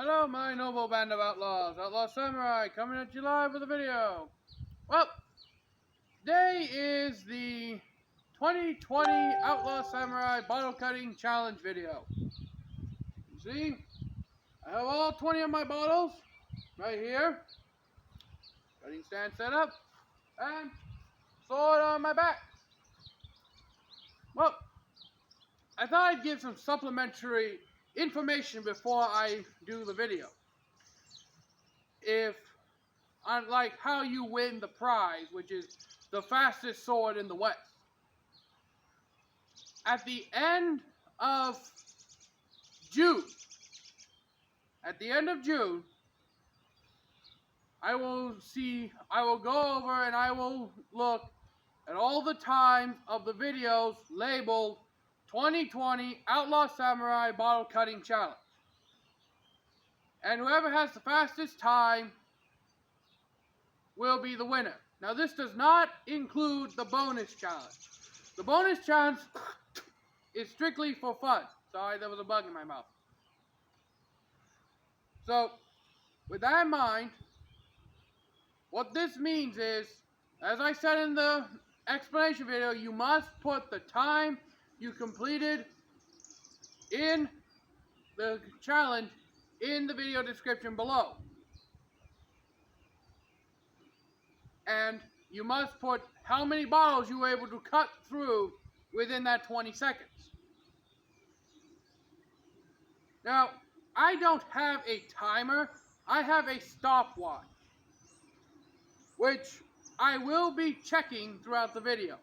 Hello, my noble band of outlaws, Outlaw Samurai, coming at you live with a video. Well, today is the 2020 Outlaw Samurai Bottle Cutting Challenge video. You see, I have all 20 of my bottles right here. Cutting stand set up, and sword on my back. Well, I thought I'd give some supplementary information before I do the video. Like how you win the prize, which is the fastest sword in the West. At the end of June, I will go over and I will look at all the times of the videos labeled 2020 Outlaw Samurai Bottle Cutting Challenge. And whoever has the fastest time will be the winner. Now, this does not include the bonus challenge. The bonus challenge is strictly for fun. Sorry, there was a bug in my mouth. So, with that in mind, what this means is, as I said in the explanation video, you must put the time you completed in the challenge in the video description below. And you must put how many bottles you were able to cut through within that 20 seconds. Now, I don't have a timer, I have a stopwatch, which I will be checking throughout the video.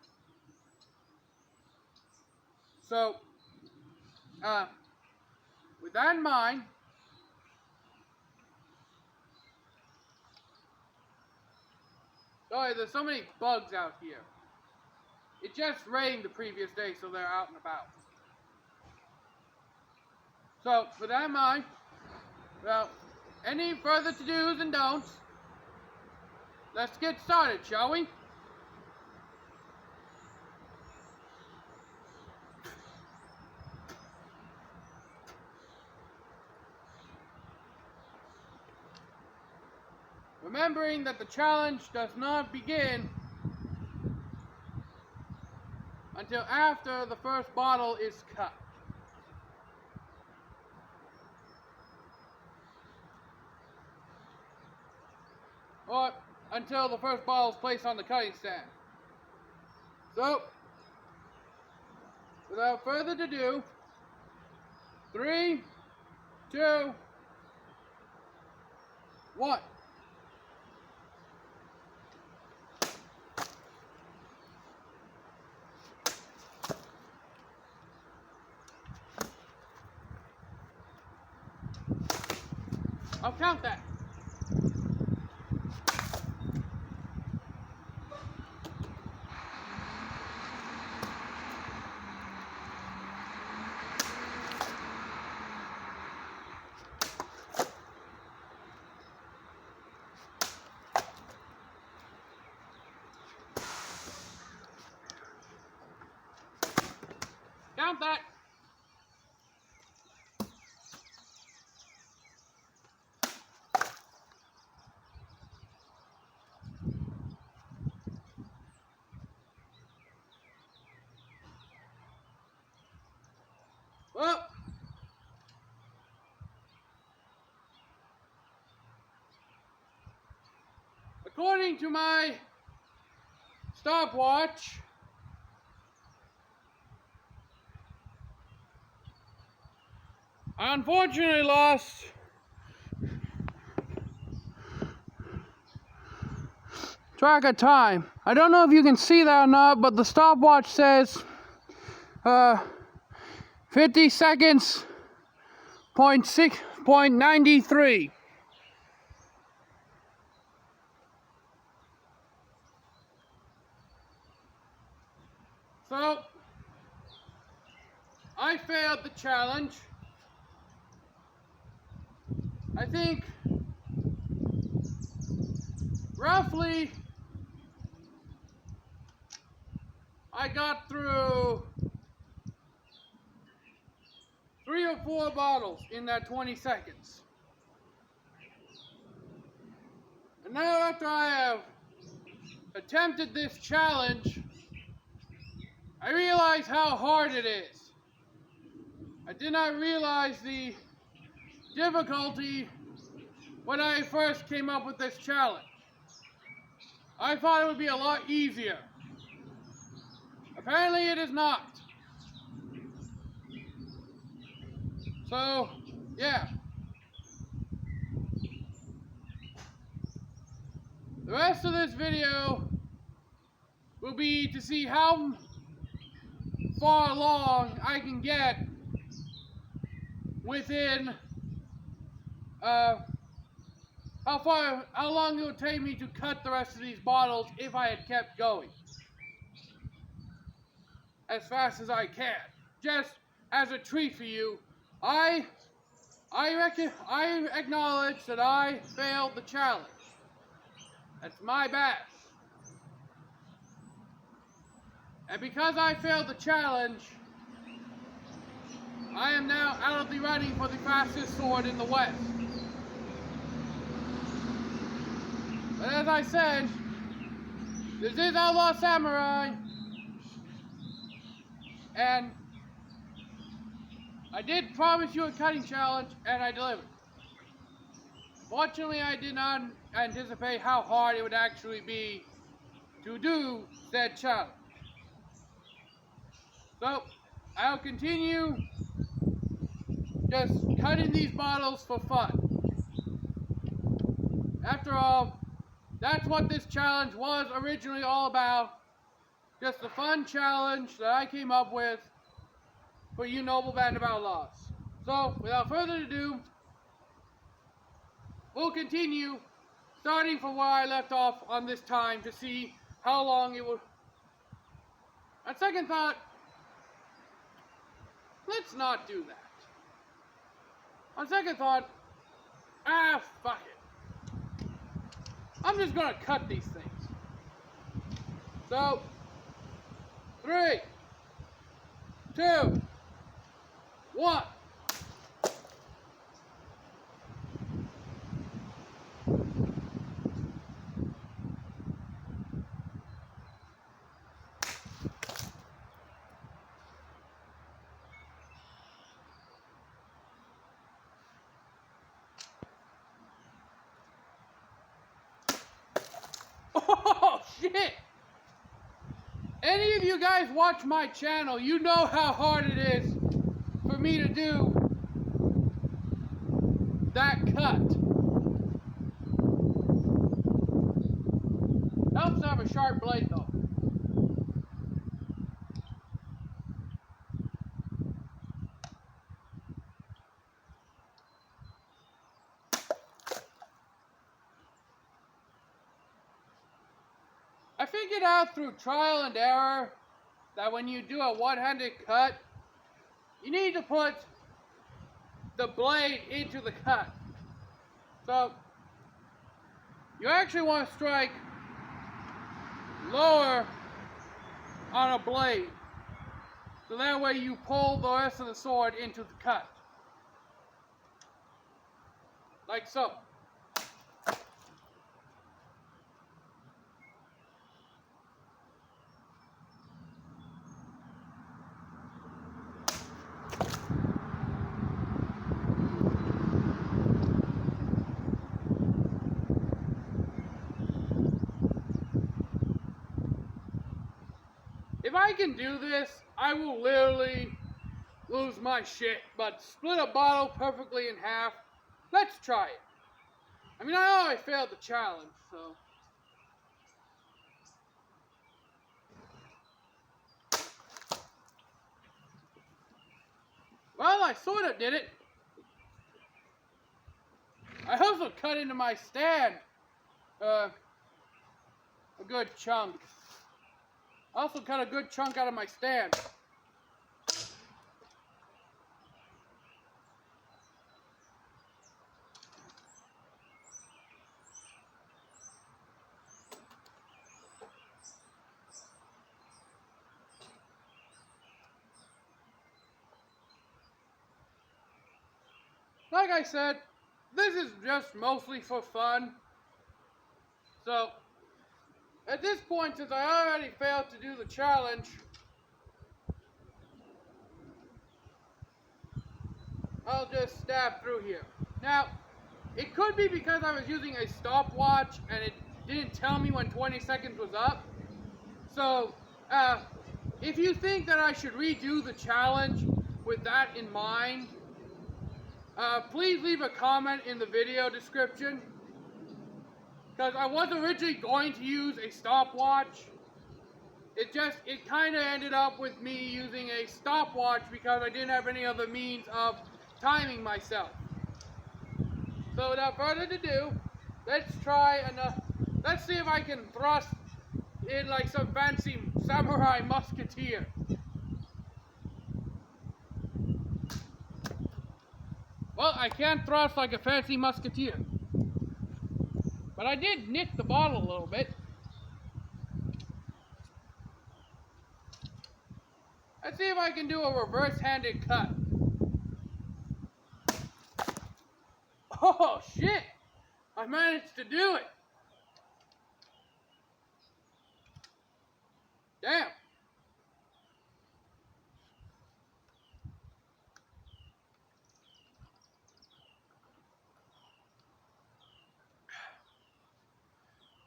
So, with that in mind, sorry, there's so many bugs out here. It just rained the previous day, so they're out and about. So, with that in mind, well, any further to-dos and don'ts, let's get started, shall we? Remembering that the challenge does not begin until after the first bottle is cut. Or until the first bottle is placed on the cutting stand. So, without further ado, 3, 2, 1. I'll count that. Count that. Well, according to my stopwatch, I unfortunately lost track of time. I don't know if you can see that or not, but the stopwatch says 50 seconds, 0.93. So, I failed the challenge. I think roughly I got through 3 or 4 bottles in that 20 seconds. And now after I have attempted this challenge, I realize how hard it is. I did not realize the difficulty when I first came up with this challenge. I thought it would be a lot easier. Apparently it is not. So, yeah. The rest of this video will be to see how far along I can get within how long it would take me to cut the rest of these bottles if I had kept going as fast as I can. Just as a treat for you, I acknowledge that I failed the challenge. That's my bad. And because I failed the challenge, I am now out of the running for the fastest sword in the West. But as I said, this is Outlaw Samurai, and I did promise you a cutting challenge, and I delivered. Fortunately, I did not anticipate how hard it would actually be to do said challenge. So, I'll continue just cutting these bottles for fun. After all, that's what this challenge was originally all about. Just a fun challenge that I came up with for you noble band of outlaws. So, without further ado, we'll continue starting from where I left off on this time to see how long it will. On second thought, let's not do that. On second thought, fuck it. I'm just gonna cut these things. So, 3, 2, 1. Oh, shit! Any of you guys watch my channel, you know how hard it is for me to do that cut. Helps to have a sharp blade though. I figured out through trial and error that when you do a one-handed cut, you need to put the blade into the cut. So, you actually want to strike lower on a blade. So that way you pull the rest of the sword into the cut. Like so. If I can do this, I will literally lose my shit, but split a bottle perfectly in half, let's try it. I mean, I know I failed the challenge, so. Well, I sort of did it. I also cut into my stand a good chunk. I also cut a good chunk out of my stand. Like I said, this is just mostly for fun. So, at this point, since I already failed to do the challenge, I'll just stab through here. Now, it could be because I was using a stopwatch and it didn't tell me when 20 seconds was up. So, if you think that I should redo the challenge with that in mind, please leave a comment in the video description. Because I was originally going to use a stopwatch. It kind of ended up with me using a stopwatch because I didn't have any other means of timing myself. So without further ado, let's see if I can thrust in like some fancy samurai musketeer. Well, I can't thrust like a fancy musketeer. But I did nick the bottle a little bit. Let's see if I can do a reverse-handed cut. Oh, shit! I managed to do it! Damn!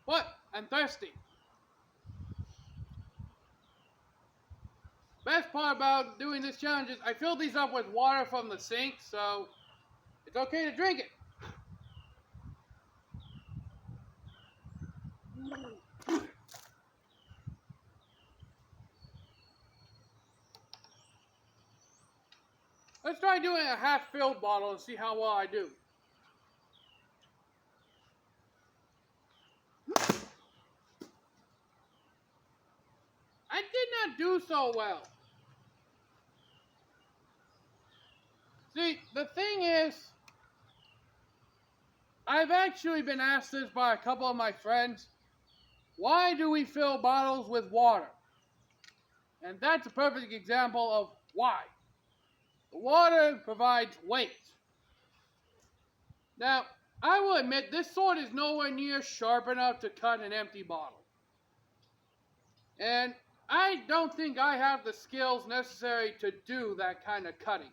But I'm thirsty. Best part about doing this challenge is I filled these up with water from the sink, so it's okay to drink it. Let's try doing a half-filled bottle and see how well I do. I did not do so well. See, the thing is, I've actually been asked this by a couple of my friends. Why do we fill bottles with water? And that's a perfect example of why. The water provides weight. Now, I will admit this sword is nowhere near sharp enough to cut an empty bottle. And I don't think I have the skills necessary to do that kind of cutting.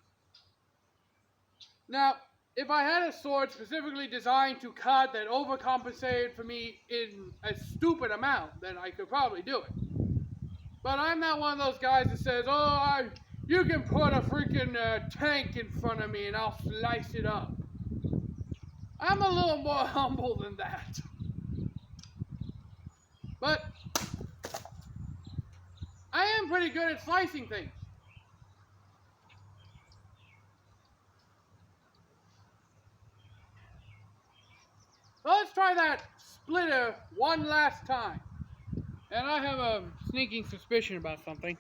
Now, if I had a sword specifically designed to cut that overcompensated for me in a stupid amount, then I could probably do it. But I'm not one of those guys that says, oh, you can put a freaking tank in front of me and I'll slice it up. I'm a little more humble than that. But I am pretty good at slicing things. So let's try that splitter one last time. And I have a sneaking suspicion about something.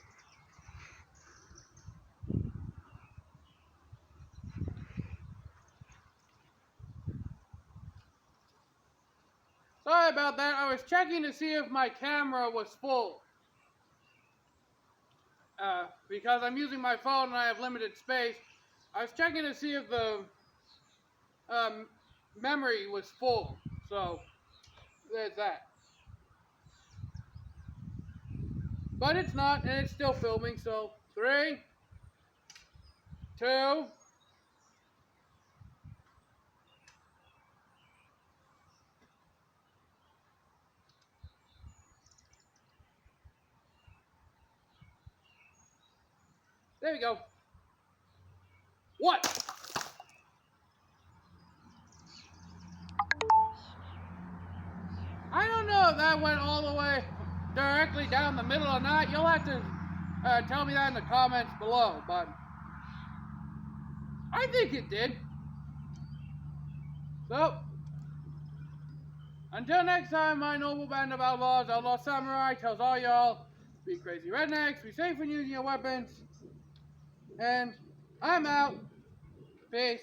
Sorry about that. I was checking to see if my camera was full. Because I'm using my phone and I have limited space. I was checking to see if the memory was full. So, there's that. But it's not, and it's still filming, so 3, 2, there we go. What? I don't know if that went all the way directly down the middle or not. You'll have to tell me that in the comments below, but I think it did. So, until next time, my noble band of outlaws, Outlaw Samurai, tells all y'all, be crazy rednecks, be safe when using your weapons, and I'm out. Peace.